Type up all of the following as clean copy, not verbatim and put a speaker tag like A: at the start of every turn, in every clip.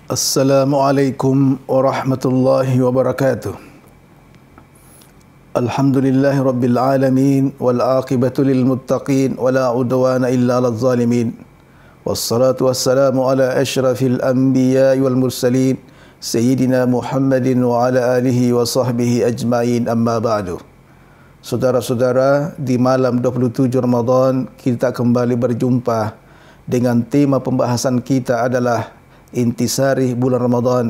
A: Assalamualaikum warahmatullahi wabarakatuh. Alhamdulillahi rabbil alamin wal aqibatu lil muttaqin wala udwana illa 'alal zalimin. Wassalatu wassalamu ala asyrafil anbiya'i wal mursalin sayyidina Muhammadin wa ala alihi wa sahbihi ajma'in, amma ba'du. Saudara-saudara, di malam 27 Ramadan kita kembali berjumpa dengan tema pembahasan kita adalah intisari bulan Ramadan,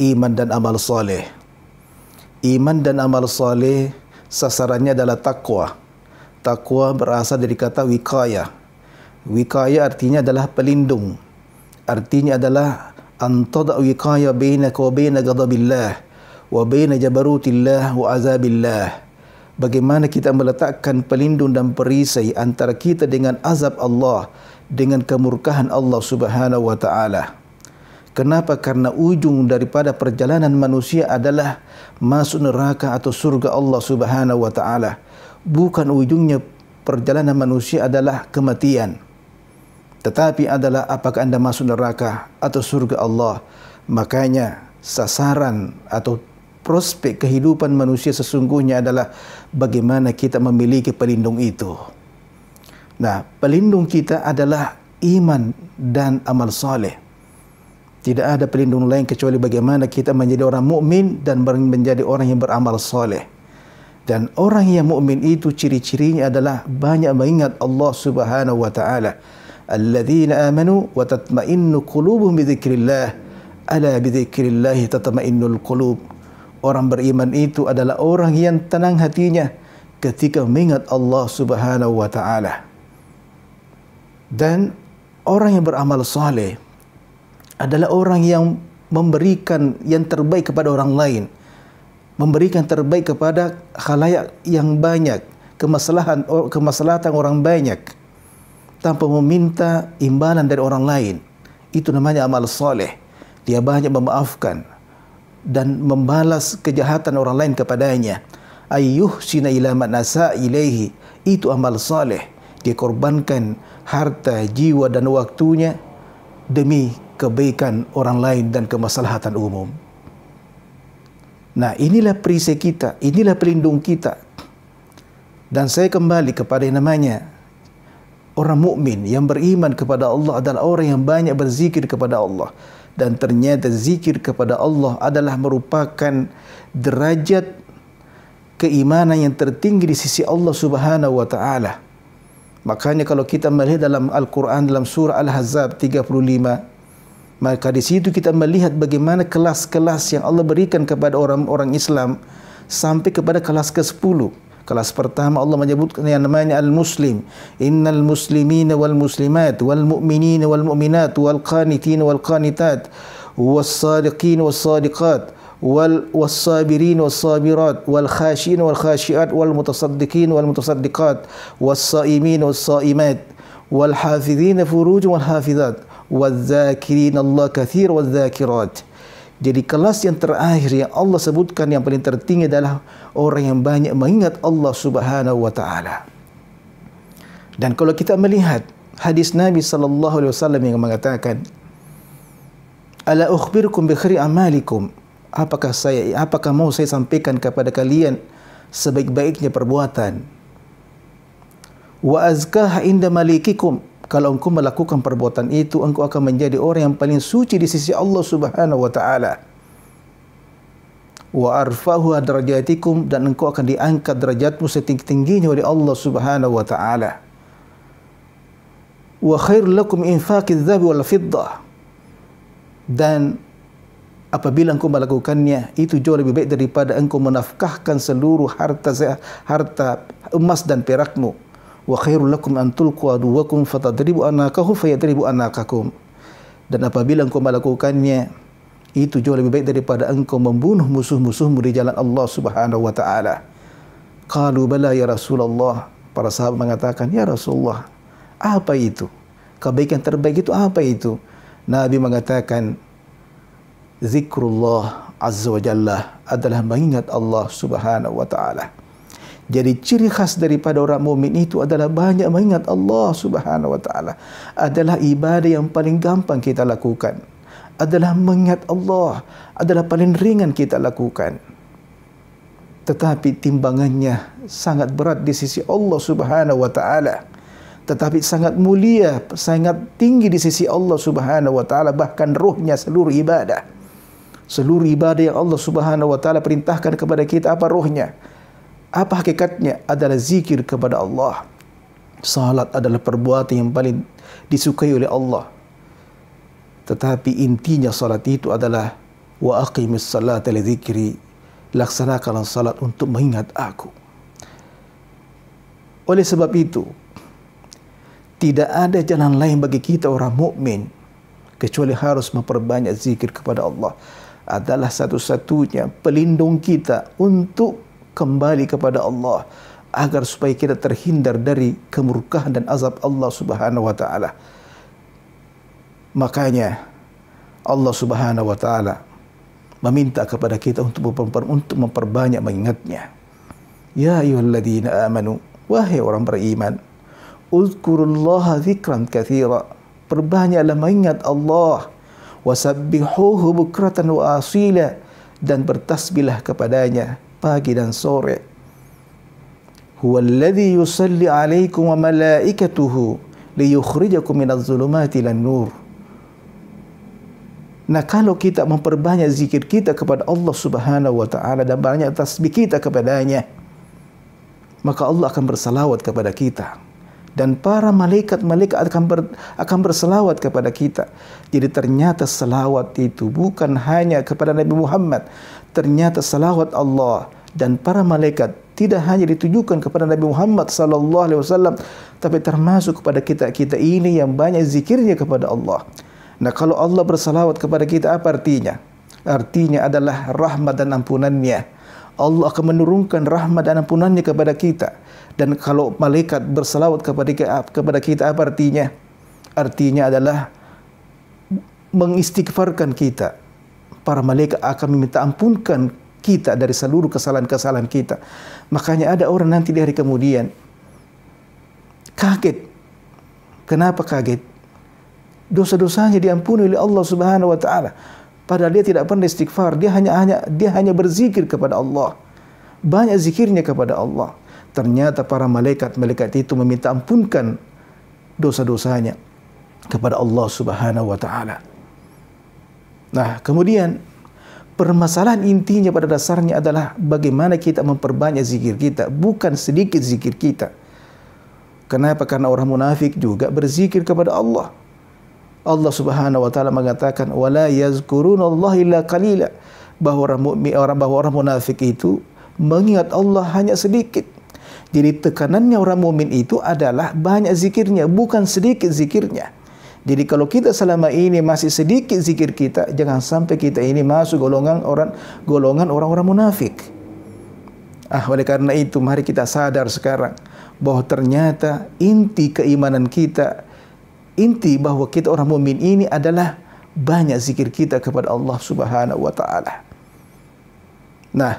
A: iman dan amal soleh. Iman dan amal soleh sasarannya adalah takwa. Takwa berasal dari kata wikaya. Wikaya artinya adalah pelindung. Artinya adalah antada wikaya bainaka wa baina ghadabillah wa baina jabarutillah wa azabillah. Bagaimana kita meletakkan pelindung dan perisai antara kita dengan azab Allah, dengan kemurkaan Allah Subhanahu wa taala. Kenapa? Karena ujung daripada perjalanan manusia adalah masuk neraka atau surga Allah Subhanahu wa taala. Bukan ujungnya perjalanan manusia adalah kematian, tetapi adalah apakah Anda masuk neraka atau surga Allah. Makanya sasaran atau prospek kehidupan manusia sesungguhnya adalah bagaimana kita memiliki pelindung itu. Nah, pelindung kita adalah iman dan amal soleh. Tidak ada pelindung lain kecuali bagaimana kita menjadi orang mukmin dan menjadi orang yang beramal soleh. Dan orang yang mukmin itu ciri-cirinya adalah banyak mengingat Allah Subhanahu wa taala. Alladzina amanu wa tatma'innu qulubuhum bidzikrillah. Ala bidzikrillah tatma'innul qulub. Orang beriman itu adalah orang yang tenang hatinya ketika mengingat Allah Subhanahu wa taala. Dan orang yang beramal soleh adalah orang yang memberikan yang terbaik kepada orang lain, memberikan terbaik kepada khalayak yang banyak, kemaslahatan orang banyak, tanpa meminta imbalan dari orang lain. Itu namanya amal soleh. Dia banyak memaafkan dan membalas kejahatan orang lain kepadanya. Ayyuhsina ila man asa ilaihi. Itu amal soleh. Dia korbankan harta, jiwa dan waktunya demi kebaikan orang lain dan kemaslahatan umum. Nah, inilah perisai kita, inilah pelindung kita. Dan saya kembali kepada yang namanya orang mukmin yang beriman kepada Allah adalah orang yang banyak berzikir kepada Allah. Dan ternyata zikir kepada Allah adalah merupakan derajat keimanan yang tertinggi di sisi Allah Subhanahu wa taala. Makanya kalau kita melihat dalam Al-Quran dalam surah Al-Ahzab 35, maka di situ kita melihat bagaimana kelas-kelas yang Allah berikan kepada orang-orang Islam sampai kepada kelas ke-10. Kelas pertama Allah menyebutkan yang namanya al-muslim. Innal muslimina wal muslimat wal mu'minina wal mu'minat wal qanitina wal qanitat was sadiqin was sadiqat wal sabirin was sabirat wal khashin wal khashiat wal mutasaddiqin wal mutasaddiqat was saimin was saimat wal hafizina furujum wal hafizat wadzakirin Allah katsir wadzakirat. Jadi kelas yang terakhir yang Allah sebutkan yang paling tertinggi adalah orang yang banyak mengingat Allah Subhanahu wa taala. Dan kalau kita melihat hadis Nabi sallallahu alaihi wasallam yang mengatakan, "Ala ukhbirukum bi khairi amalikum?" Apakah mau saya sampaikan kepada kalian sebaik-baiknya perbuatan? Wa azkaha inda malikikum. Kalau engkau melakukan perbuatan itu, engkau akan menjadi orang yang paling suci di sisi Allah Subhanahu wa taala. Wa arfahu darajatikum, dan engkau akan diangkat derajatmu setinggi-tingginya oleh Allah Subhanahu wa taala. Wa khair lakum infaqiz dzahab wal fiddah. Dan apabila engkau melakukannya, itu jauh lebih baik daripada engkau menafkahkan seluruh harta emas dan perakmu. Wa khairul lakum an tulqu aduwakum fatadribu anakahu fayadribu anakakum. Dan apabila engkau melakukannya, itu jauh lebih baik daripada engkau membunuh musuh-musuhmu di jalan Allah Subhanahu wa taala. Qalu bala ya Rasulullah. Para sahabat mengatakan, ya Rasulullah, apa itu? Kebaikan terbaik itu apa itu? Nabi mengatakan, zikrullah azza wa jalla adalah mengingat Allah Subhanahu wa taala. Jadi ciri khas daripada orang mukmin itu adalah banyak mengingat Allah Subhanahu wa taala. Adalah ibadah yang paling gampang kita lakukan. adalah mengingat Allah, adalah paling ringan kita lakukan. Tetapi timbangannya sangat berat di sisi Allah Subhanahu wa taala. Tetapi sangat mulia, sangat tinggi di sisi Allah Subhanahu wa taala, bahkan ruhnya seluruh ibadah. Seluruh ibadah yang Allah Subhanahu wa taala perintahkan kepada kita, apa ruhnya? Apa hakikatnya? Adalah zikir kepada Allah. Salat adalah perbuatan yang paling disukai oleh Allah. Tetapi intinya salat itu adalah wa aqimis salata li dzikri. Laksanakanlah salat untuk mengingat aku. Oleh sebab itu, tidak ada jalan lain bagi kita orang mukmin kecuali harus memperbanyak zikir kepada Allah. Adalah satu-satunya pelindung kita untuk kembali kepada Allah, agar supaya kita terhindar dari kemurkaan dan azab Allah Subhanahu wa taala. Makanya Allah Subhanahu wa taala meminta kepada kita untuk memperbanyak mengingatnya. Ya ayyuhalladzina amanu, wahai orang beriman, uzkurullaha dzikran katsira, perbanyaklah mengingat Allah, wasabbihuhu bukratan wa asila, dan bertasbihlah kepadanya pagi dan sore. Huwallazi yusalli 'alaikum wa malaikatuhu liyukhrijakum minadh dhulumati ilan nur. Nah, kalau kita memperbanyak zikir kita kepada Allah Subhanahu wa taala dan banyak tasbih kita kepadanya, maka Allah akan bersalawat kepada kita dan para malaikat-malaikat akan bersalawat kepada kita. Jadi ternyata salawat itu bukan hanya kepada Nabi Muhammad, ternyata salawat Allah dan para malaikat tidak hanya ditujukan kepada Nabi Muhammad sallallahu alaihi wasallam, tapi termasuk kepada kita ini yang banyak zikirnya kepada Allah. Nah, kalau Allah bersalawat kepada kita, apa artinya? Artinya adalah rahmat dan ampunannya. Allah akan menurunkan rahmat dan ampunannya kepada kita. Dan kalau malaikat bersalawat kepada kita, apa artinya? Artinya adalah mengistighfarkan kita. Para malaikat akan meminta ampunkan kita dari seluruh kesalahan-kesalahan kita. Makanya ada orang nanti di hari kemudian kaget. Kenapa kaget? Dosa-dosanya diampuni oleh Allah Subhanahu wa taala. Padahal dia tidak pernah istighfar, dia hanya berzikir kepada Allah. Banyak zikirnya kepada Allah. Ternyata para malaikat itu meminta ampunkan dosa-dosanya kepada Allah Subhanahu wa taala. Nah, kemudian permasalahan intinya pada dasarnya adalah bagaimana kita memperbanyak zikir kita, bukan sedikit zikir kita. Kenapa? Karena orang munafik juga berzikir kepada Allah. Allah Subhanahu wa taala mengatakan wala yazkurunallaha illa qalila, bahwa orang munafik itu mengingat Allah hanya sedikit. Jadi tekanannya orang mukmin itu adalah banyak zikirnya, bukan sedikit zikirnya. Jadi kalau kita selama ini masih sedikit zikir kita, jangan sampai kita ini masuk golongan orang-orang munafik. Oleh karena itu mari kita sadar sekarang bahwa ternyata inti keimanan kita, inti bahwa kita orang mukmin ini adalah banyak zikir kita kepada Allah Subhanahu wa taala. Nah,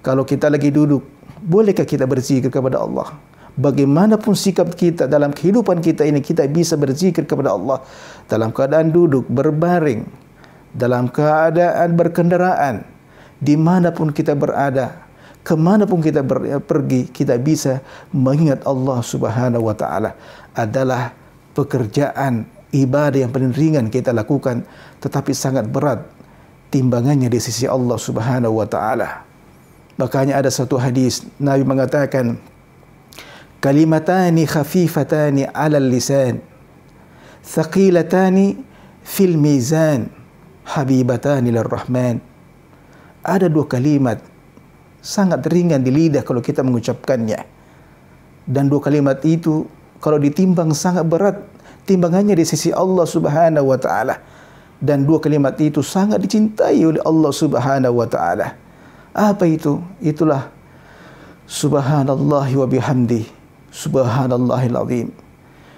A: kalau kita lagi duduk, bolehkah kita berzikir kepada Allah? Bagaimanapun sikap kita dalam kehidupan kita ini, kita bisa berzikir kepada Allah dalam keadaan duduk, berbaring, dalam keadaan berkendaraan, dimanapun kita berada, kemanapun kita pergi, kita bisa mengingat Allah Subhanahu wa taala. Adalah pekerjaan ibadah yang paling ringan kita lakukan, tetapi sangat berat timbangannya di sisi Allah Subhanahu wa taala. Makanya ada satu hadis Nabi mengatakan, kalimatani khafifatani 'alal lisan, thaqilatani fil mizan, habibatani lirrahman. Ada dua kalimat sangat ringan di lidah kalau kita mengucapkannya, dan dua kalimat itu kalau ditimbang sangat berat timbangannya di sisi Allah Subhanahu wa taala, dan dua kalimat itu sangat dicintai oleh Allah Subhanahu wa taala. Apa itu? Itulah subhanallahi wa bihamdi, subhanallahil azim.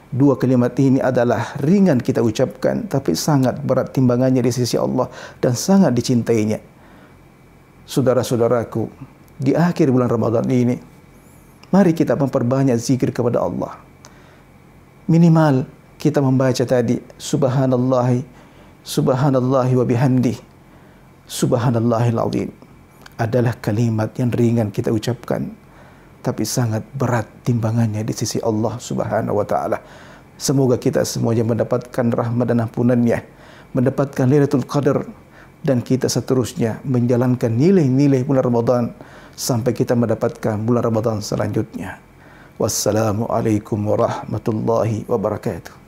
A: Dua kalimat ini adalah ringan kita ucapkan, tapi sangat berat timbangannya di sisi Allah dan sangat dicintainya. Saudara-saudaraku, di akhir bulan Ramadan ini, mari kita memperbanyak zikir kepada Allah. Minimal kita membaca tadi subhanallahi, subhanallahi wa bihamdi, subhanallahil azim adalah kalimat yang ringan kita ucapkan, tapi sangat berat timbangannya di sisi Allah Subhanahu wa taala. Semoga kita semuanya mendapatkan rahmat dan ampunan-Nya, mendapatkan Lailatul Qadar, dan kita seterusnya menjalankan nilai-nilai bulan Ramadan sampai kita mendapatkan bulan Ramadan selanjutnya. Wassalamualaikum warahmatullahi wabarakatuh.